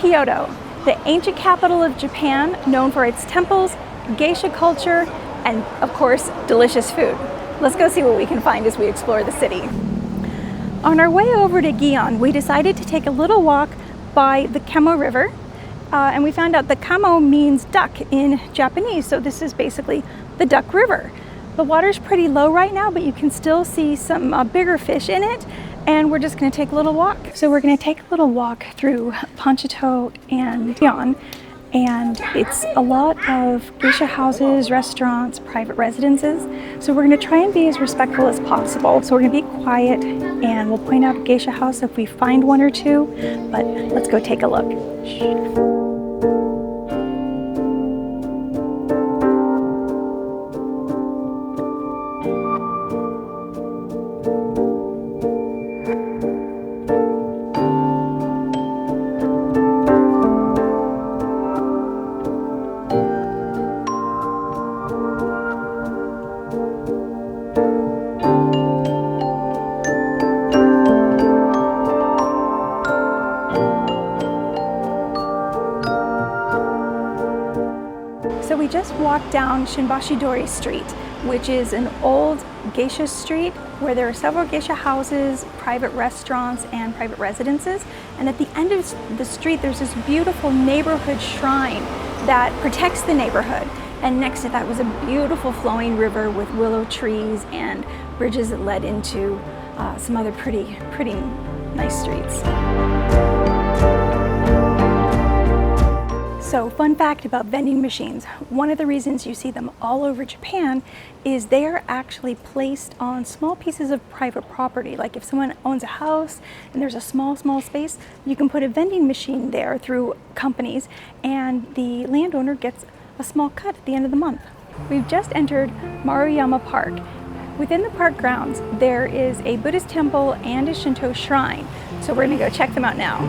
Kyoto, the ancient capital of Japan, known for its temples, geisha culture, and of course, delicious food. Let's go see what we can find as we explore the city. On our way over to Gion, we decided to take a little walk by the Kamo River, and we found out that Kamo means duck in Japanese, so this is basically the Duck River. The water's pretty low right now, but you can still see some bigger fish in it, and we're just going to take a little walk. So we're going to take a little walk through Pontocho and Gion, and it's a lot of geisha houses, restaurants, private residences. So we're going to try and be as respectful as possible. So we're going to be quiet, and we'll point out a geisha house if we find one or two, but let's go take a look. Shh. So we just walked down Shinbashi-dori Street, which is an old geisha street where there are several geisha houses, private restaurants, and private residences. And at the end of the street, there's this beautiful neighborhood shrine that protects the neighborhood. And next to that was a beautiful flowing river with willow trees and bridges that led into some other pretty nice streets. So, fun fact about vending machines. One of the reasons you see them all over Japan is they are actually placed on small pieces of private property. Like if someone owns a house and there's a small space, you can put a vending machine there through companies, and the landowner gets a small cut at the end of the month. We've just entered Maruyama Park. Within the park grounds, there is a Buddhist temple and a Shinto shrine. So we're gonna go check them out now.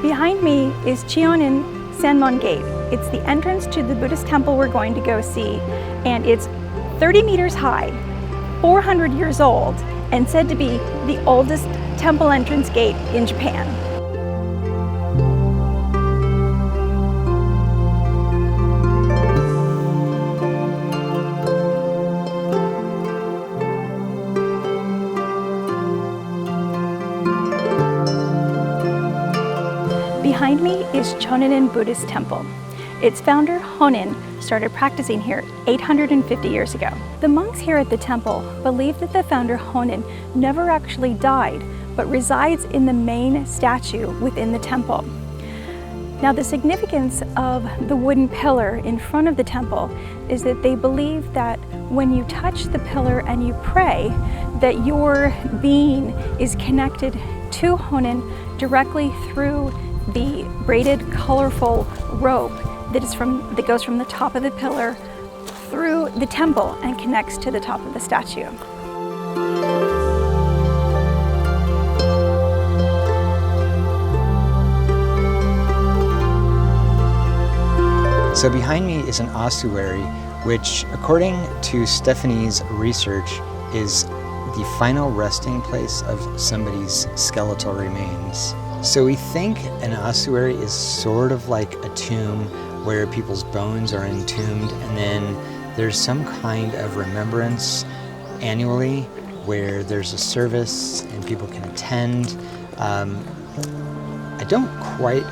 Behind me is Chion-In Gate. It's the entrance to the Buddhist temple we're going to go see, and it's 30 meters high, 400 years old, and said to be the oldest temple entrance gate in Japan. Behind me is Chion-In Buddhist Temple. Its founder, Honin, started practicing here 850 years ago. The monks here at the temple believe that the founder, Honin, never actually died, but resides in the main statue within the temple. Now, the significance of the wooden pillar in front of the temple is that they believe that when you touch the pillar and you pray, that your being is connected to Honin directly through the braided, colorful rope that goes from the top of the pillar through the temple and connects to the top of the statue. So behind me is an ossuary, which, according to Stephanie's research, is the final resting place of somebody's skeletal remains. So we think an ossuary is sort of like a tomb where people's bones are entombed, and then there's some kind of remembrance annually where there's a service and people can attend. I don't quite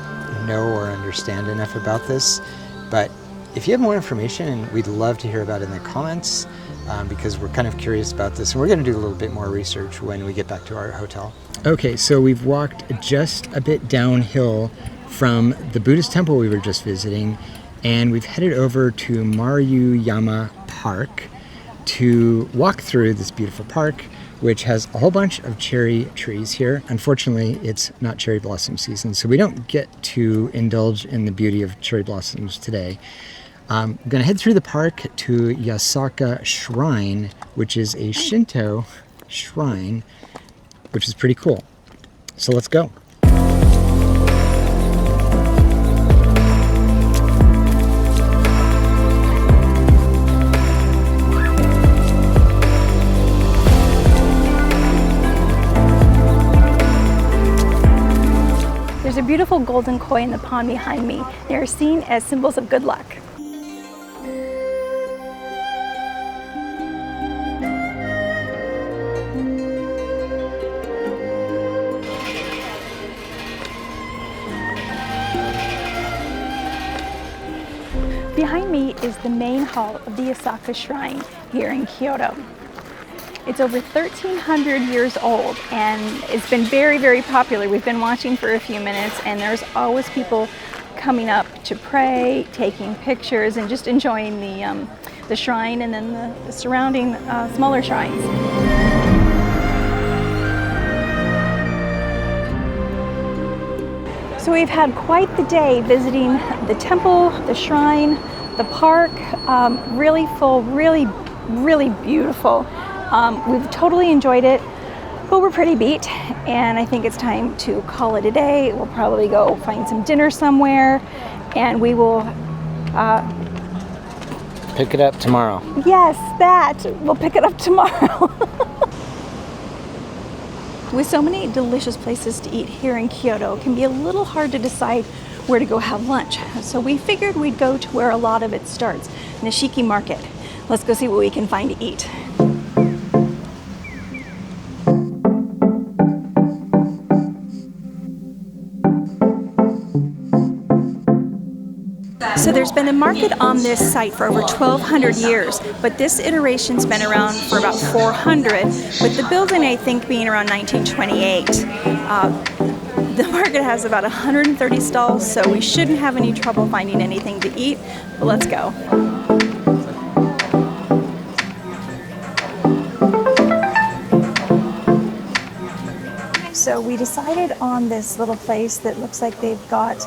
know or understand enough about this, but if you have more information, we'd love to hear about it in the comments, because we're kind of curious about this, and we're going to do a little bit more research when we get back to our hotel. Okay, so we've walked just a bit downhill from the Buddhist temple we were just visiting, and we've headed over to Maruyama Park to walk through this beautiful park, which has a whole bunch of cherry trees here. Unfortunately, it's not cherry blossom season, so we don't get to indulge in the beauty of cherry blossoms today. I'm going to head through the park to Yasaka Shrine, which is a Shinto shrine, which is pretty cool. So let's go. golden koi in the pond behind me. They are seen as symbols of good luck. Behind me is the main hall of the Yasaka Shrine here in Kyoto. It's over 1,300 years old and it's been very, very popular. We've been watching for a few minutes and there's always people coming up to pray, taking pictures, and just enjoying the shrine and then the surrounding smaller shrines. So we've had quite the day visiting the temple, the shrine, the park, really full, really beautiful. We've totally enjoyed it, but we're pretty beat, and I think it's time to call it a day. We'll probably go find some dinner somewhere, and we will pick it up tomorrow. Yes, that. We'll pick it up tomorrow. With so many delicious places to eat here in Kyoto, it can be a little hard to decide where to go have lunch. So we figured we'd go to where a lot of it starts, Nishiki Market. Let's go see what we can find to eat. So there's been a market on this site for over 1,200 years, but this iteration's been around for about 400, with the building I think being around 1928. The market has about 130 stalls, so we shouldn't have any trouble finding anything to eat, but let's go. So we decided on this little place that looks like they've got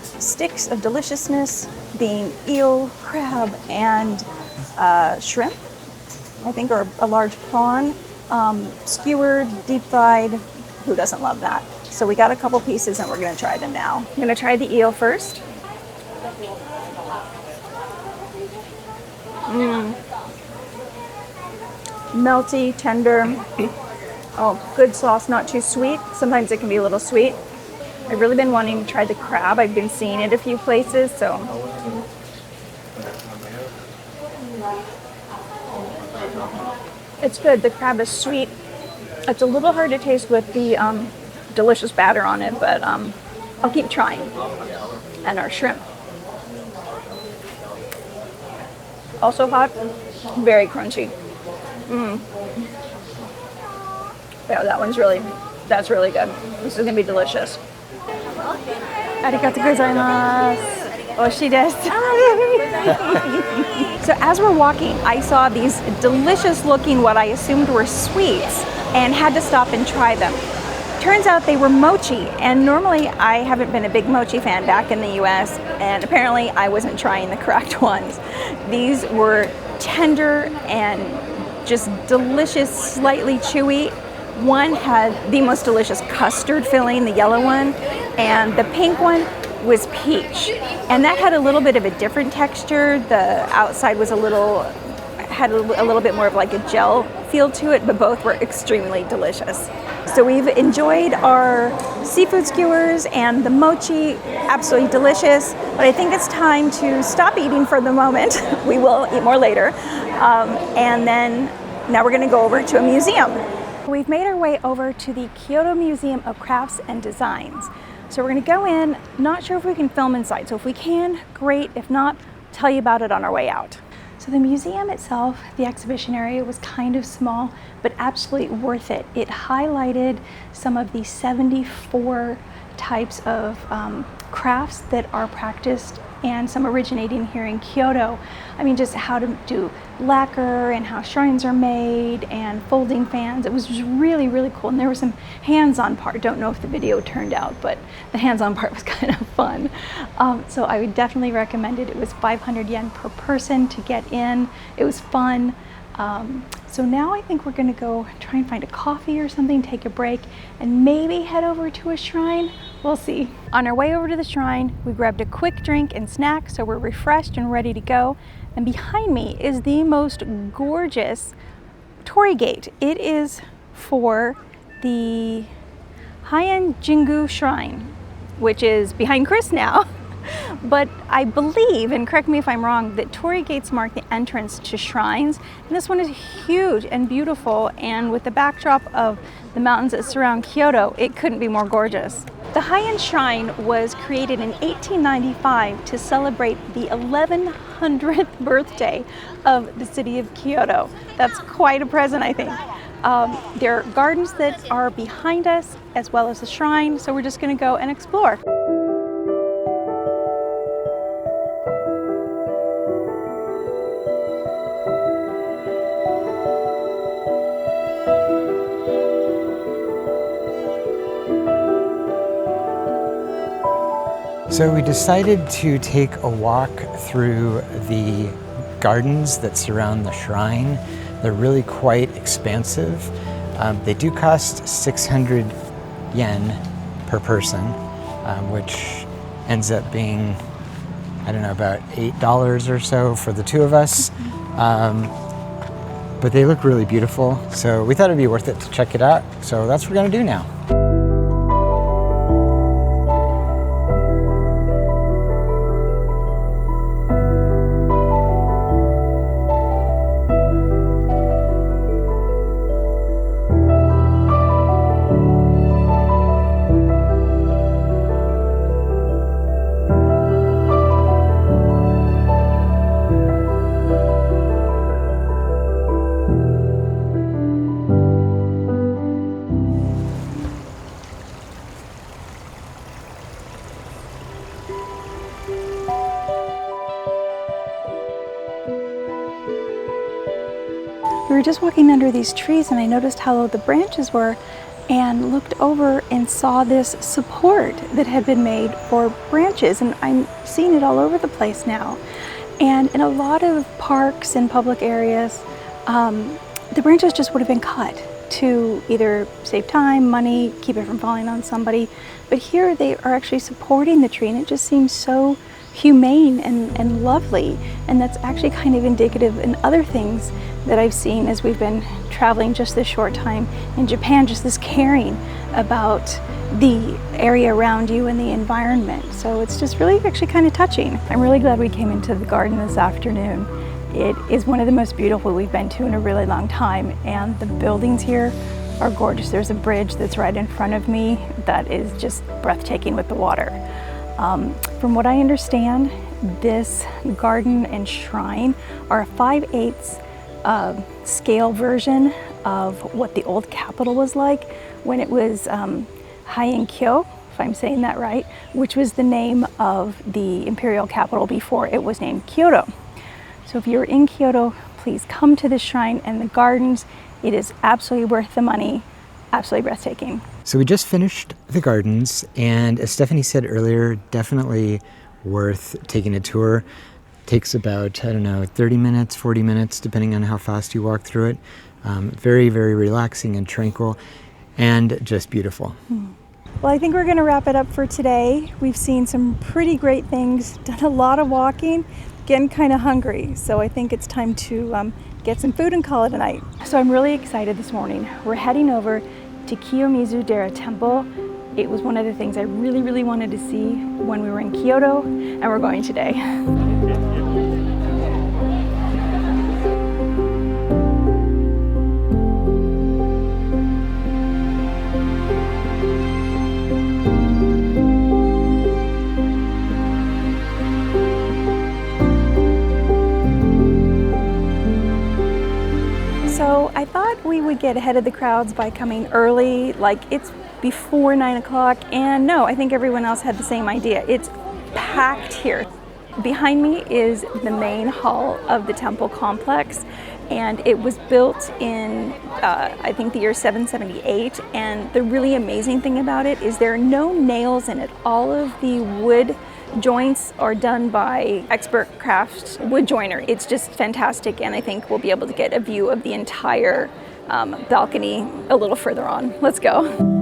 sticks of deliciousness, being eel, crab, and shrimp, I think, or a large prawn, skewered, deep fried. Who doesn't love that? So we got a couple pieces and we're going to try them now. I'm going to try the eel first. Melty, tender. Oh, good sauce, not too sweet. Sometimes it can be a little sweet. I've really been wanting to try the crab. I've been seeing it a few places, so. It's good. The crab is sweet. It's a little hard to taste with the delicious batter on it, but I'll keep trying. And our shrimp. Also hot, very crunchy. Yeah, that's really good. This is gonna be delicious. Arigatou gozaimasu. Oishii desu. So as we're walking, I saw these delicious looking, what I assumed were sweets, and had to stop and try them. Turns out they were mochi, and normally I haven't been a big mochi fan back in the US, and apparently I wasn't trying the correct ones. These were tender and just delicious, slightly chewy. One had the most delicious custard filling, the yellow one, and the pink one was peach. And that had a little bit of a different texture. The outside was had a little bit more of like a gel feel to it, but both were extremely delicious. So we've enjoyed our seafood skewers and the mochi, absolutely delicious, but I think it's time to stop eating for the moment. We will eat more later. And then now we're gonna go over to a museum. We've made our way over to the Kyoto Museum of Crafts and Designs. So we're gonna go in, not sure if we can film inside. So if we can, great. If not, tell you about it on our way out. So the museum itself, the exhibition area, was kind of small, but absolutely worth it. It highlighted some of the 74 types of crafts that are practiced, and some originating here in Kyoto. I mean, just how to do lacquer and how shrines are made and folding fans. It was just really, really cool. And there was some hands-on part. Don't know if the video turned out, but the hands-on part was kind of fun. So I would definitely recommend it. It was 500 yen per person to get in. It was fun. So now I think we're gonna go try and find a coffee or something, take a break, and maybe head over to a shrine. We'll see. On our way over to the shrine, we grabbed a quick drink and snack, so we're refreshed and ready to go. And behind me is the most gorgeous torii gate. It is for the Heian Shrine. which is behind Chris now. But I believe, and correct me if I'm wrong, that torii gates mark the entrance to shrines. And this one is huge and beautiful, and with the backdrop of the mountains that surround Kyoto, it couldn't be more gorgeous. The Heian Shrine was created in 1895 to celebrate the 1100th birthday of the city of Kyoto. That's quite a present, I think. There are gardens that are behind us as well as the shrine, so we're just going to go and explore. So we decided to take a walk through the gardens that surround the shrine. They're really quite expansive. They do cost 600 yen per person, which ends up being, I don't know, about $8 or so for the two of us. But they look really beautiful, so we thought it'd be worth it to check it out. So that's what we're gonna do now. We were just walking under these trees and I noticed how low the branches were and looked over and saw this support that had been made for branches, and I'm seeing it all over the place now. And in a lot of parks and public areas, the branches just would have been cut to either save time, money, keep it from falling on somebody. But here they are actually supporting the tree, and it just seems so humane and lovely. And that's actually kind of indicative in other things that I've seen as we've been traveling just this short time in Japan, just this caring about the area around you and the environment. So it's just really actually kind of touching. I'm really glad we came into the garden this afternoon. It is one of the most beautiful we've been to in a really long time, and the buildings here are gorgeous. There's a bridge that's right in front of me that is just breathtaking with the water. From what I understand, this garden and shrine are a 5/8 scale version of what the old capital was like when it was Heian, if I'm saying that right, which was the name of the imperial capital before it was named Kyoto. So if you're in Kyoto, please come to the shrine and the gardens. It is absolutely worth the money, absolutely breathtaking. So we just finished the gardens, and as Stephanie said earlier, definitely worth taking a tour. Takes about, I don't know, 30 minutes, 40 minutes, depending on how fast you walk through it. Very, very relaxing and tranquil, and just beautiful. Well, I think we're going to wrap it up for today. We've seen some pretty great things, done a lot of walking, getting kind of hungry. So I think it's time to get some food and call it a night. So I'm really excited this morning. We're heading over to Kiyomizu-dera Temple. It was one of the things I really, really wanted to see when we were in Kyoto, and we're going today. So I thought we would get ahead of the crowds by coming early, like it's before 9 o'clock, and no, I think everyone else had the same idea. It's packed here. Behind me is the main hall of the temple complex, and it was built in, I think, the year 778, and the really amazing thing about it is there are no nails in it. All of the wood joints are done by expert craft wood joiner. It's just fantastic, and I think we'll be able to get a view of the entire balcony a little further on. Let's go.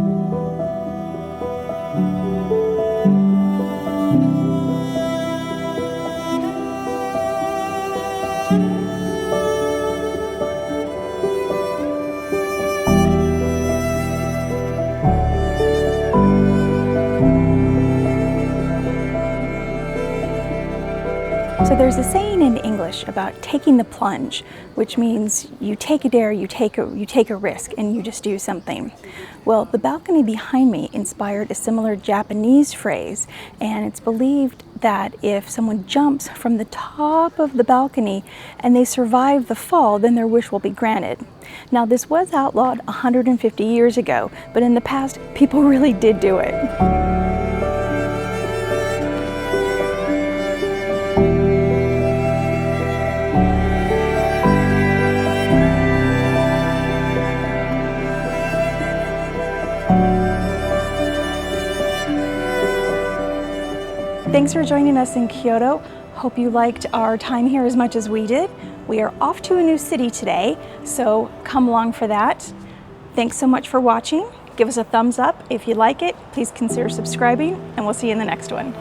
So there's a saying in English about taking the plunge, which means you take a dare, you take a risk, and you just do something. Well, the balcony behind me inspired a similar Japanese phrase, and it's believed that if someone jumps from the top of the balcony and they survive the fall, then their wish will be granted. Now, this was outlawed 150 years ago, but in the past, people really did do it. Thanks for joining us in Kyoto. Hope you liked our time here as much as we did. We are off to a new city today, so come along for that. Thanks so much for watching. Give us a thumbs up if you like it. Please consider subscribing, and we'll see you in the next one.